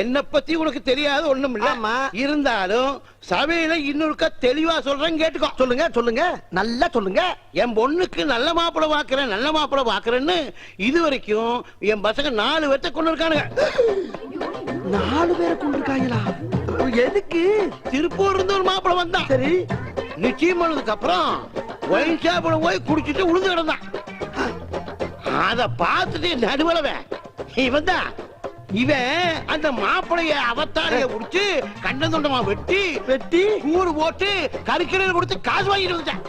என்ன பத்தி உனக்கு தெரியாது ஒண்ணும் இல்ல. இருந்தாலும் சபையில இன்னொருக்க தெளிவா சொல்றேன், கேட்டுக்கோ. சொல்லுங்க சொல்லுங்க, நல்லா சொல்லுங்க. என் பொண்ணுக்கு நல்ல மாப்பிளை பாக்குறேன், நல்ல மாப்பிளை பாக்குறேன்னு இது வரைக்கும் என் பசங்க 4 பேர்த்த கொண்டு இருக்கானுங்க. 4 பேரை கொண்டு இருக்காங்களா? எதுக்கு? திருப்பூர் இருந்து ஒரு மாப்பிளை வந்தான். சரி, நிச்சயம் பண்ணதுக்கு அப்புறம் ஒயின் ஷாப்ல போய் குடிச்சிட்டு உழுந்து கிடந்தான். அத பார்த்துட்டு நடுவலவன் இவன் தான். இவன் அந்த மாப்பிளைய அவத்தாரிய குடிச்சு கண்ட தொண்டமா வெட்டி கூறு போட்டு கறிக்கடையில் கொடுத்து காசு வாங்கிட்டு வந்துட்டான்.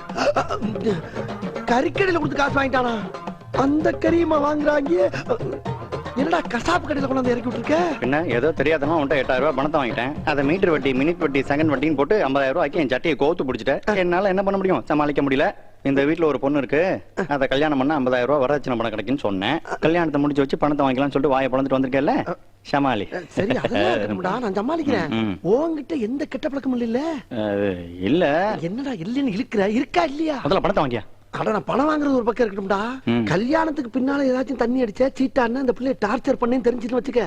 கறிக்கடையில் கொடுத்து காசு வாங்கிட்டானா? அந்த கறியுமா வாங்குறாங்க? என்னடா கசாப்பு கடையில கொண்டு வந்து இறக்கி விட்டுருக்க? என்ன ஏதோ தெரியாதமா உன்ட்ட 8000 ரூபாய் பணத்தை வாங்கிட்டேன். அதை மீட்டர் வட்டி, மினிட் வட்டி, செகண்ட் வட்டின்னு போட்டு 50000 ரூபாய்க்கு என் சட்டையை கோத்து பிடிச்சிட்டேன். என்னால என்ன பண்ண முடியும்? சமாளிக்க முடியல. இந்த வீட்டுல ஒரு பொண்ணு இருக்கு, அதை கல்யாணம் பண்ண 50000 ரூபாய் வரதட்சணை பணம் கிடைக்குன்னு சொன்னேன். கல்யாணத்தை முடிச்சு வச்சு பணத்தை வாங்கிக்கலாம்னு சொல்லிட்டு வாயை பழந்துட்டு வந்திருக்கேல்ல, சமாளி. சரி, அதெல்லாம் நான் சமாளிக்கிறேன். உன்கிட்ட எந்த கெட்ட பழக்கம் இல்ல? இல்ல. என்னடா இல்லன்னு இழுக்கிற? இருக்கா இல்லையா? அதுல பணத்தை வாங்கியா? அட, நான் பணம் வாங்குறது ஒரு பக்கம் இருக்கட்டும்டா. கல்யாணத்துக்கு பின்னால ஏதாச்சும் தண்ணி அடிச்சா சீட்டான்னு அந்த பிள்ளைய டார்ச்சர் பண்ணேன்னு தெரிஞ்சுட்டு வச்சுக்க,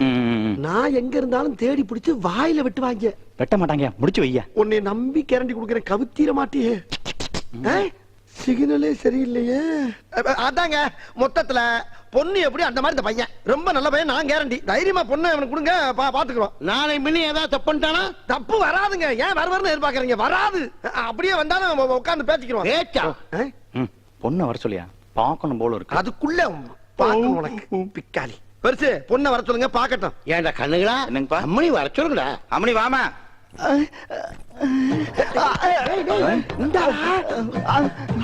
நான் எங்க இருந்தாலும் தேடி பிடிச்சு வாயில வெட்டு வாங்க. வெட்ட மாட்டாங்க, முடிச்சு வையா. உன்னை நம்பி கேரண்டி கொடுக்கறேன், கவுத்தீர மாட்டியே. சிக்னலே சரியில்லையே. அதாங்க மொத்தத்துல பொண்ணு எப்படி அந்த மாதிரி இந்த பையன் ரொம்ப நல்ல பையன். நான் கேரண்டி, தைரியமா பொண்ணு அவனுக்கு கொடுங்க, பாத்துக்கிறோம். நாளை மினி ஏதாவது தப்பு பண்ணிட்டானா? தப்பு வராதுங்க. ஏன் வரவர்னு எதிர்பார்க்கறீங்க? வராது. அப்படியே வந்தாலும் உட்கார்ந்து பேசிக்கிறோம். ஏச்சா பொண்ணு வர சொல்லியா? பாக்கணும் போல இருக்கு. அதுக்குள்ள பாக்கணும் உனக்கு பிக்காளி. பெருசு பொண்ணை வர சொல்லுங்க, பாக்கட்டும். ஏன்டா கண்ணுங்களா? என்னங்கப்பா? அம்மணி வர சொல்லுங்கடா. அம்மணி வாமா.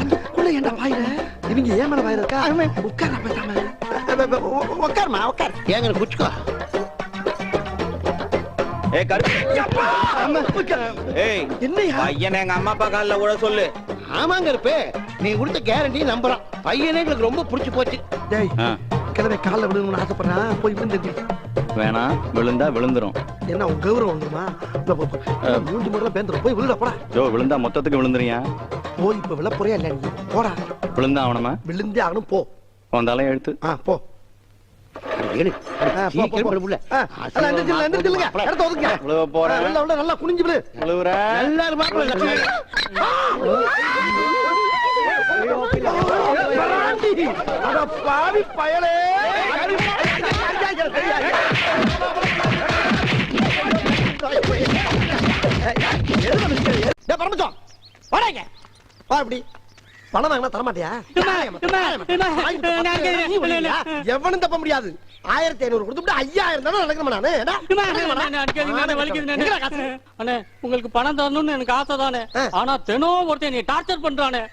அதுக்குள்ள ஏன்டா வாயில? இவங்க ஏன் மேல வாயில இருக்கா? உட்கார பேசாம. உட்காருமா, உட்கார். ஏங்க குச்சிக்கோ. என்னையா பையனை எங்க அம்மா அப்பா காலில் கூட சொல்லு. ஆமாங்க இருப்பே, நீ கொடுத்த கேரண்டி நம்புறான். பையனே எங்களுக்கு ரொம்ப புடிச்சு போச்சு. டேய், கிழமை காலில் விழுணும்னு ஆசைப்படுறான், போய் விழுந்து. வேணாம், விழுந்தா விழுந்துரும். என்ன உன் கௌரவம் வந்துருமா? மூஞ்சி முறையில பேந்துரும், போய் விழுட போடா. ஜோ, விழுந்தா மொத்தத்துக்கு விழுந்துறியா? போய் இப்ப விழ போறியா இல்ல? நீ போடா. விழுந்தா அவனமா? விழுந்தே ஆகணும், போ. வந்தாலே எழுத்து. போ. நல்லா குனிஞ்சு விழு. பாவி பயலே. பணம் வாங்கினா தரமாட்டியா? எவனும் தப்ப முடியாது. 1500 கொடுத்து 5000 தானே நடக்கணும். உங்களுக்கு பணம் தரணும்னு எனக்கு ஆசை தானே, ஆனா தினம் ஒருத்தன் நீ டார்ச்சர் பண்றானே.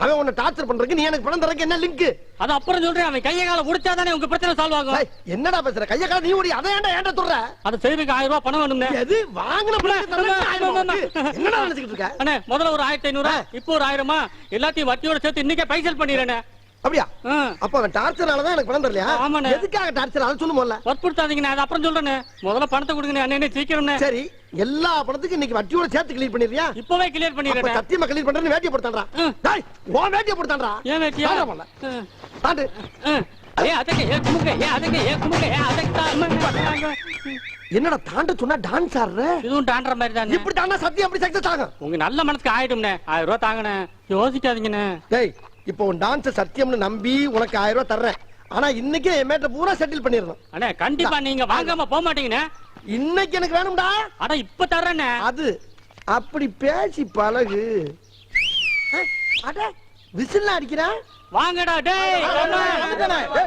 அவன் உன்னை டார்ச்சர் பண்றதுக்கு நீ எனக்கு பணம் தரக்கு என்ன லிங்க்? அது அப்புறம் சொல்றேன். அவன் கைய கால உடைச்சாதானே உங்க பிரச்சனை சால்வ் ஆகும். என்னடா பேசுற? கைய கால நீ ஓடி அதை ஏன்டா சொல்ற? அது செய்வதுக்கு 1000 ரூபாய் பணம் வேணும்னே. எது வாங்குன என்னடா நினைச்சிட்டு இருக்க? அண்ணே, முதல்ல ஒரு 1500, இப்போ ஒரு 1000, எல்லாத்தையும் வட்டியோட சேர்த்து இன்னைக்கே பைசல் பண்ணிடுறேனே. அப்படியா? அப்ப அவன் டார்ச்சர்னாலதான் எனக்கு பணம் தரலையா? ஆமாண்ணே. எதுக்காக டார்ச்சர்? அதை சொல்லு முதல்ல. வற்புறுத்தாதீங்கண்ணே, அது அப்புறம் சொல்றேனே. முதல்ல பணத்தை கொடுங்க அண்ணே, சீக்கிரம்ண்ணே. சரி, எல்லா பணத்துக்கும் இன்னைக்கு வட்டியோட சேர்த்து கிளியர் பண்ணிடுறியா? இப்பவே கிளியர் பண்ணிடுறேன். சத்தியமா கிளியர் பண்றேன்னு வேட்டியை போட்டான்டா. டேய், உன் வேட்டியை போட்டான்டா. ஏன் வேட்டியா? தாண்டு. என்னடா தாண்ட சொன்னா டான்ஸ் ஆடுற? இதுவும் டான்ற மாதிரி தான். இப்படி தாண்டா சத்தியம் அப்படி சக்சஸ் ஆகும். உங்க நல்ல மனசுக்கு ஆயிடும்ண்ணே. 1000 ரூபாய் தாங்கண்ணே, யோசிக்காதீங்கண்ணே. டேய், இப்போ உன் டான்ஸ் சத்தியம்னு நம்பி உனக்கு 1000 ரூபாய் தர்றேன். ஆனா இன்னைக்கு என் மேட்டர் பூரா செட்டில் பண்ணிடணும். அண்ணே, கண்டிப்பா நீங்க வாங்காம போக மாட்டீங்கண்ணே. இன்னைக்கு எனக்கு வேணும்டா. அட, இப்ப தர்றேண்ணே. அது அப்படி பேசி பழகு. அட, விசில் அடிக்கிறேன். வாங்கடா டேய்.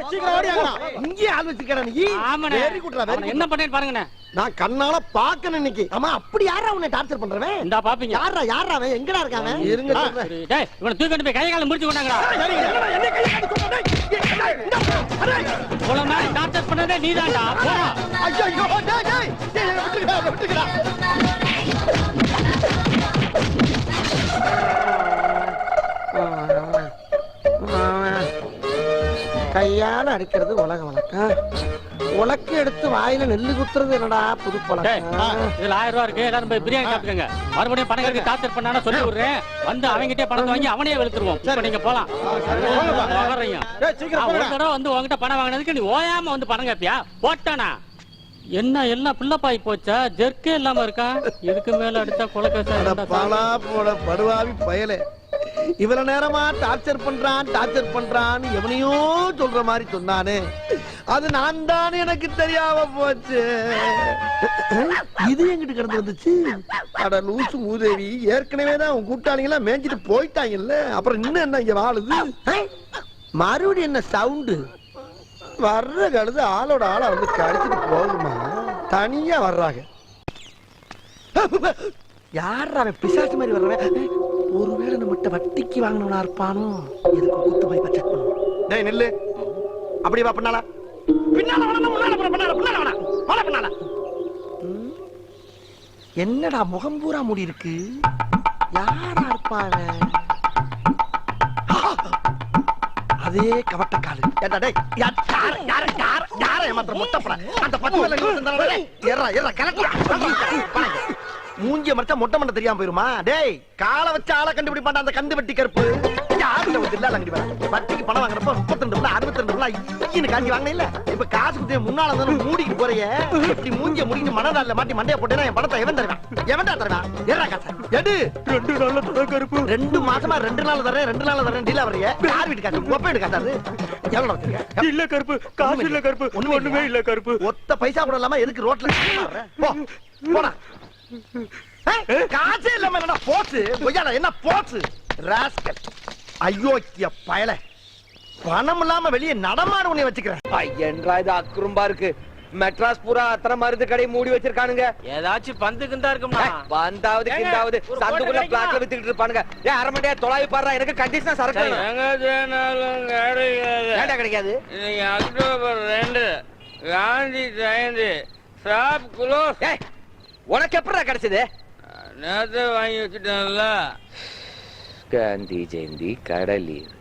சீக்கிரம் ஓடியாங்கடா. இங்கே ஆள் வச்சிருக்கடா நீ. ஆமாண்ணே. வெரி குட்ரா. என்ன பண்ணேன்னு பாருங்கண்ணே. நான் கண்ணால பாக்கணும் இன்னைக்கு. ஆமா, அப்படி யாரா உன்னை டார்ச்சர் பண்றவன்? இந்தா பாப்பீங்க. யாரா அவன்? எங்கடா இருக்கான்? இருங்க சொல்றேன். டேய், இவனை தூக்கிட்டு போய் கைய கால முடிச்சு கொண்டாங்கடா. என்ன கைய கால சொல்றடா? அரே, போல மாதிரி டார்ச்சர் பண்ணதே நீதான்டா. போடா. ஐயோ, டேய் விட்டுடா. கையால அடிக்கிறது உலக வழக்கம். உலக்கு எடுத்து வாயில நெல்லு குத்துறது என்னடா புது டேய், பழக்கம். இதுல 1000 ரூபா இருக்கு எல்லாரும் போய் பிரியாணி சாப்பிடுங்க மறுபடியும் பணம் கருக்கு டார்ச்சர் பண்ணானு சொல்லி விடுறேன் வந்து அவங்கிட்டே பணத்தை வாங்கி அவனே வெளுத்துருவோம் இப்ப நீங்க போலாம் வர்றீங்க. ஒரு தடவை வந்து உங்ககிட்ட பணம் வாங்கினதுக்கு நீ ஓயாம வந்து பணம் கேப்பியா போட்டானா என்ன எல்லாம் பிள்ளைப்பாய் போச்சா ஜெர்க்கே இல்லாம இருக்கா இதுக்கு மேல அடிச்சா அட கொலக்கா பாலா போட படுவாவி பயலே இவ்வளவு நேரமா டார்ச்சர் பண்றான்னு எவனையோ சொல்ற மாதிரி சொன்னானே அது நான் தானே எனக்கு தெரியாம போச்சு இது எங்கிட்ட கிடந்து வந்துச்சு அட லூசு மூதேவி ஏற்கனவே தான் உன் கூட்டாளிங்களா மேய்ஞ்சிட்டு போயிட்டாங்கல்ல அப்புறம் இன்னும் என்ன இங்க வாழுது மறுபடியும் என்ன சவுண்டு வர்ற கழுது ஆளோட ஆளா வந்து கடிச்சிட்டு போகுமா தனியா வர்றாங்க யாரா அவன் பிசாசு மாதிரி வர்றவன் ஒருவேளை நம்மகிட்ட வட்டிக்கு வாங்கினவனா இருப்பானோ எதுக்கு கூத்து போய் செக் பண்ணுவோம் டேய் நில்லு அப்படி வா பின்னால பின்னால வேணா முன்னால போற பின்னால வேணா போல பின்னால என்னடா முகம் பூரா மூடி இருக்கு யாரா இருப்பாங்க அதே கவட்ட காலு ஏடா டேய் யார ஏமாத்திர மொட்டப்பற அந்த 10 வேலை நிறுத்தறனே ஏறா கலக்கு மூஞ்சிய மறைச்சா மொட்டை மண்ட தெரியாம போயிருமா டேய் காலை வச்சு ஆளை கண்டுபிடிப்பான்டா அந்த கந்து வட்டி கருப்பு யாருல வந்து இல்ல லங்கடி வட்டிக்கு பணம் வாங்குறப்ப 32 62 ஈன்னு காஞ்சி வாங்கின இல்ல இப்ப காசு குத்தே முன்னால வந்து மூடிக்கு போறியே இப்படி மூஞ்சிய முடிஞ்சு மனதால மாட்டி மண்டைய போட்டேனா என் பணத்தை எவன்டா தருவான் ஏறா காசு எடு 2 நாள்ல தர கருப்பு 2 மாசமா 2 நாள் தரேன் டீலா வரையே யார் வீட்டு காசு ஒப்ப வீட்டு காசு எவ்வளவு வச்சிருக்க இல்ல கருப்பு காசு இல்ல கருப்பு ஒண்ணுமே இல்ல கருப்பு ஒத்த பைசா கூட இல்லாம எதுக்கு ரோட்ல போ போடா காசே இல்லாம என்ன போச்சு பொய்யாடா என்ன போச்சு ராஸ்கல் ஐயோக்கிய பயல பணம் இல்லாம வெளியே நடமாட உன்னை வச்சுக்கிறேன் ஐயன்றா இது அக்குறும்பா இருக்கு மெட்ராஸ் பூரா அத்தனை மருந்து கடை மூடி வச்சிருக்கானுங்க ஏதாச்சும் பந்து கிந்தா இருக்குமா வந்தாவது கிந்தாவது சந்துக்குள்ள பிளாட்ல வித்துக்கிட்டு இருப்பானுங்க ஏன் அரை மணியா தொலாவி பாடுறா எனக்கு கண்டிஷனா சரக்கு ஏன்டா கிடைக்காது இன்னைக்கு October 2 Gandhi Jayanti shop close உனக்கு எப்படா கிடைச்சது நேரத்தை வாங்கி வச்சுட்டேன்ல காந்தி ஜெயந்தி கடலீர்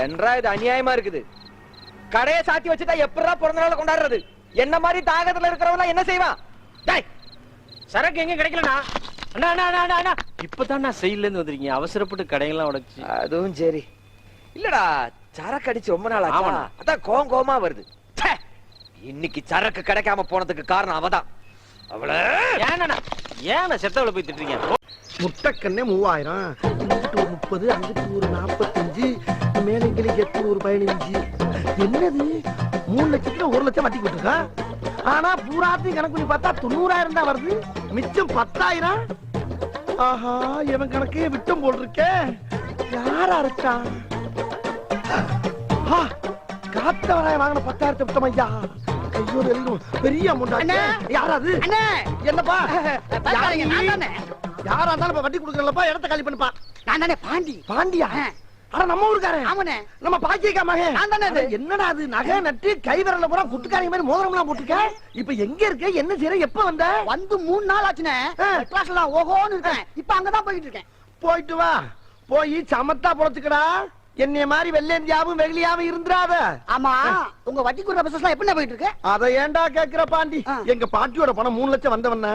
என்றா இது அநியாயமா இருக்குது கடையை சாத்தி வச்சுட்டா எப்படா பிறந்த நாள் கொண்டாடுறது என்ன மாதிரி தாகத்துல இருக்கிறவங்க என்ன செய்வான் சரக்கு எங்க கிடைக்கலண்ணா அண்ணா அண்ணா அண்ணா அண்ணா இப்பதான் நான் செயல்ல இருந்து வந்திருக்கீங்க அவசரப்பட்டு கடையெல்லாம் உடைச்சு அதுவும் சரி இல்லடா சரக்கு அடிச்சு ரொம்ப நாள் ஆச்சா ஆமாண்ணா. அதான் கோமா வருது ச்சே! இன்னைக்கு சரக்கு கிடைக்காம போனதுக்கு காரணம் அவதான் அவள ஏன்னா ஏன்னா செத்தவளை போய் திட்டுறீங்க முட்டைக்கண்ணே 3000 இங்கிட்டு ஒரு 30 அங்கிட்டு ஒரு 45 மேலே கிளி எட்டு ஒரு 15 என்னது 3 லட்சத்துல 1 லட்சம் வட்டி கொடுத்துருக்கா ஆனா பூராத்தையும் கணக்கு பண்ணி பார்த்தா 90,000 தான் வருது மிச்சம் 10,000 ஆஹா இவன் கணக்கே விட்டம் போல் இருக்கே யாரா இருக்கா காத்தவராய வாங்கின 10,000 விட்டம் ஐயா ஐயோ பெரிய அமௌண்ட் யாராது என்னப்பா யாரா இருந்தாலும் வட்டி கொடுக்கறப்பா இடத்த காலி பண்ணுப்பா நான் தானே பாண்டி பாண்டியா ஆனா நம்ம ஊருக்காரன் ஆமாண்ணே நம்ம பாக்கியக்கா மகன் நான் தானே அது. என்னடா அது நகை நட்டு கை விரல்ல பூரா குட்டுக்காரங்க மாதிரி மோதிரம் எல்லாம் போட்டுக்க இப்ப எங்க இருக்க என்ன செய்யற எப்ப வந்த வந்து 3 நாள் ஆச்சுனே கிளாஸ்ல ஓஹோன்னு இருக்கேன் இப்ப அங்கதான் போயிட்டு இருக்கேன் போயிட்டு வா போய் சமத்தா பொழைச்சுக்கடா என்னைய மாதிரி வெள்ளேந்தியாவும் வெகுளியாவும் இருந்துராத ஆமா உங்க வட்டி குடுற பிசினஸ் எப்படி போயிட்டு இருக்கு அத ஏன்டா கேக்குற பாண்டி எங்க பாட்டியோட பணம் 3 லட்சம் வந்தவன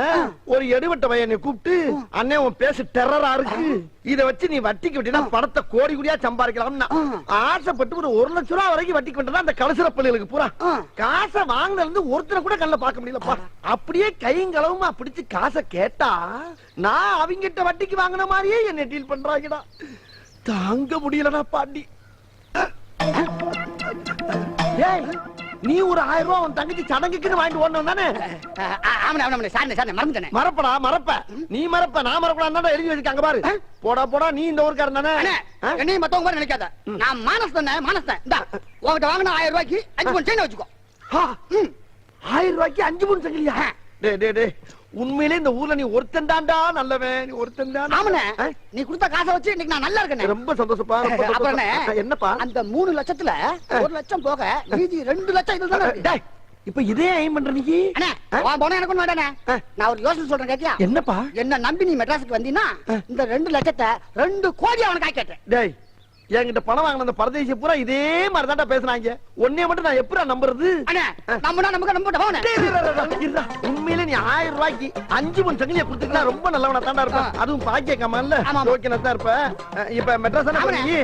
ஒரு எடுவட்ட பையனை கூப்பிட்டு அண்ணே உன் பேசு டெரரா இருக்கு இத வச்சு நீ வட்டிக்கு விட்டீங்கன்னா பணத்தை கோடி கோடியா சம்பாதிக்கலாம்னா ஆசைப்பட்டு ஒரு 1 லட்சம் ரூபாய் வரைக்கும் வட்டிக்கு விட்டா அந்த கலசுர பிள்ளைகளுக்கு பூரா காசை வாங்கினதுல இருந்து ஒருத்தரை கூட கண்ணுல பார்க்க முடியலப்பா அப்படியே கைங்களவுமா பிடிச்சு காசை கேட்டா நான் அவங்கிட்ட வட்டிக்கு வாங்கின மாதிரியே என்ன டீல் பண்றாங்கடா தாங்க முடியலடா பாண்டி ஏய் நீ ஒரு 1000 ரூபாய் உன் தங்கச்சி சடங்குக்குன்னு வாங்கிட்டு ஓடணும் தானே ஆமாண்ணே சார் மறந்துட்டேன் மறப்ப நீ மறப்ப நான் மறப்படா எழுதி வச்சிருக்காங்க பாரு போடா நீ இந்த ஊருக்காரன் தானே என்னையும் மத்தவங்க மாதிரி நினைக்காத நான் மானஸ் தானே இந்தா உங்ககிட்ட வாங்கின 1000 ரூபாய்க்கு 5 பவுன் செயின் வச்சுக்கோ 1000 ரூபாய்க்கு 5 பவுன் சங்கிலியா டே உண்மையிலே இந்த ஊர்ல நீ ஒருத்தன் தான்டா நல்லவன் நீ ஒருத்தன் தான் ஆமாண்ணே நீ கொடுத்த காசை வச்சு இன்னைக்கு நான் நல்லா இருக்கேன் ரொம்ப சந்தோஷப்பா அப்புறம் என்னப்பா அந்த 3 லட்சத்துல 1 லட்சம் போக மீதி 2 லட்சம் இதுதானே இருக்கு. டேய் இப்ப இதே ஐம் பண்ற நீ அண்ணே உன் போன எனக்கு ஒண்ணு வேண்டானே நான் ஒரு யோசனை சொல்றேன் கேட்டியா என்னப்பா என்ன நம்பி நீ மெட்ராஸுக்கு வந்தீன்னா இந்த 2 லட்சத்தை 2 கோடி அவனுக்கு ஆக்கிட்டேன் டேய் என்கிட்ட பணம் வாங்கின அந்த பரதேசி பூரா இதே மாதிரி தான்டா பேசுனாங்க. உன்னைய மட்டும் நான் எப்படா நம்புறது? அண்ணே நம்புனா நமக்கு நம்ப போனே. இருடா, உண்மையிலே நீ 1000 ரூபாய்க்கு 5 மணி சங்கிலியை கொடுத்துக்கலாம் ரொம்ப நல்லவனா தாண்டா இருப்ப. அதுவும் பாக்கிய கமால்ல ஓகேனா தான் இருப்ப. இப்ப மெட்ராஸ் தானே பண்ணி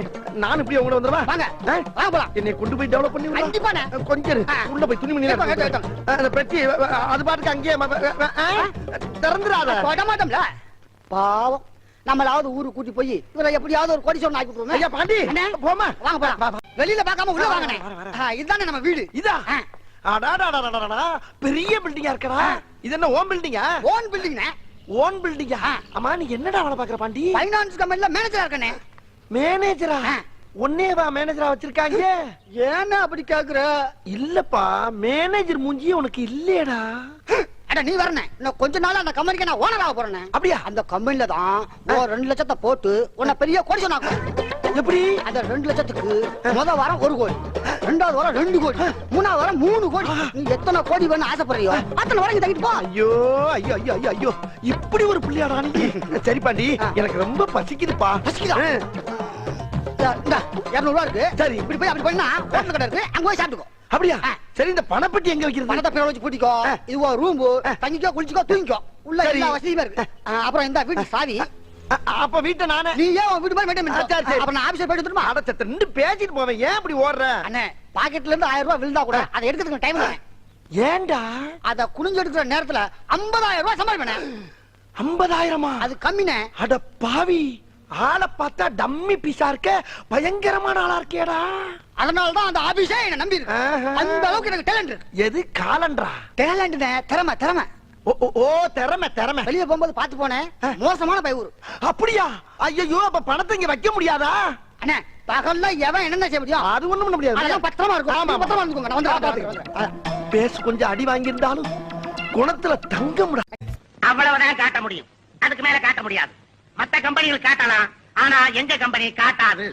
நான் இப்படி உங்கள வந்துறவா? வாங்க வாங்க போலாம். என்னை கொண்டு போய் டெவலப் பண்ணி விடுடா. கண்டிப்பாண்ணே. கொஞ்சம் இரு. உள்ள போய் துணிமணி அந்த பெட்டி அது பாட்டுக்கு அங்கேயே திறந்துடாத. தொட மாட்டோம்ல. பாவம் நம்மளாவது ஊருக்கு கூட்டி போய் இவரை எப்படியாவது ஒரு கோடி சொன்ன ஆக்கி விட்டுருவோம். ஐயா பாண்டி போமா. வாங்க போலாம். வெளியில பார்க்காம உள்ள வாங்கனே. இதுதானே நம்ம வீடு. இதா அடாடாடாடாடா பெரிய பில்டிங்கா இருக்கடா. இது என்ன ஓன் பில்டிங்கா? ஓன் பில்டிங்னே. ஓன் பில்டிங்கா? அம்மா நீ என்னடா வேலை பாக்குற பாண்டி? ஃபைனான்ஸ் கம்பெனில மேனேஜரா இருக்கனே. மேனேஜரா? ஒன்னேவா மேனேஜரா வச்சிருக்காங்க? ஏன்னா அப்படி கேக்குற? இல்லப்பா மேனேஜர் மூஞ்சியே உனக்கு இல்லையடா. அட நீ வரனே. இன்னும் கொஞ்ச நாள் அந்த கம்பெனிக்கு நான் ஓனர் ஆக போறேனே. அப்படியா? அந்த கம்பெனில தான் 2 லட்சத்தை போட்டு உன்னை பெரிய கோடி சொன்னாங்க. எப்படி? அந்த 2 லட்சத்துக்கு முத வாரம் 1 கோடி, 2வது வாரம் 2 கோடி, 3வது வாரம் 3 கோடி. நீ எத்தனை கோடி வேணும் ஆசைப்படுறியோ அத்தனை வரைக்கும் தங்கிட்டு போ. ஐயோ ஐயோ ஐயோ ஐயோ ஐயோ இப்படி ஒரு பிள்ளையாடா நீ. சரி பாண்டி எனக்கு ரொம்ப பசிக்குதுப்பா. பசிக்குதா? இந்த 200 ரூபா இருக்கு. சரி. இப்படி போய் அப்படி பண்ணா ஹோட்டல் கடை இருக்கு, அங்க போய் சாப்பிட்டுக்கோ. அப்படியா? சரி இந்த பணப்பட்டி எங்க வைக்கிறது? பணத்தை பேர வச்சு பூட்டிக்கோ. இது ஒரு ரூம், தங்கிக்கோ குளிச்சுக்கோ தூங்கிக்கோ. உள்ள எல்லா வசதியுமே இருக்கு. அப்புறம் இந்த வீட்டு சாவி. அப்ப வீட்டை நானே. நீ ஏன் உன் வீட்டு மாதிரி மெயின்டைன் பண்ணு. அப்ப நான் ஆபீஸ்ல போயிட்டு வந்துருமா? அடச்சத்த நின்னு பேசிட்டு போவேன். ஏன் இப்படி ஓடுற? அண்ணே பாக்கெட்ல இருந்து 1000 ரூபாய் விழுந்தா கூட அதை எடுக்கிறதுக்கு டைம் இல்லை. ஏன்டா? அத குனிஞ்சு எடுக்கிற நேரத்துல 50000 ரூபாய் சம்பாதிப்பேன். 50000? அது கம்மினே. அட பாவி, ஆளை பார்த்தா டம்மி பீஸா இருக்க, பயங்கரமான ஆளா இருக்கேடா. அதனாலதான் அந்த ஆபீஸே என்ன நம்பி இருக்கு. அந்த அளவுக்கு எனக்கு டேலண்ட் இருக்கு. எது காலண்டரா? டேலண்ட்னே, திறமை திறமை. ஓ திறமை திறமை. வெளிய போகும்போது பாத்து போனேன், மோசமான பை ஊரு. அப்படியா? ஐயோ அப்ப பணத்தை இங்க வைக்க முடியாதா? அண்ணே பகல்ல எவன் என்ன செய்ய முடியும்? அது ஒண்ணும் பண்ண முடியாது. அதெல்லாம் பத்திரமா இருக்கும். ஆமா, பத்திரமா இருந்துக்கோங்க. நான் வந்து பேசு கொஞ்சம் அடி வாங்கி இருந்தாலும் குணத்துல தங்க முடியாது. அவ்வளவுதான் காட்ட முடியும். அதுக்கு மேல காட்ட முடியாது. மத்த கம்பெனிகள் காட்டலாம், ஆனா எங்க கம்பெனி காட்டாது.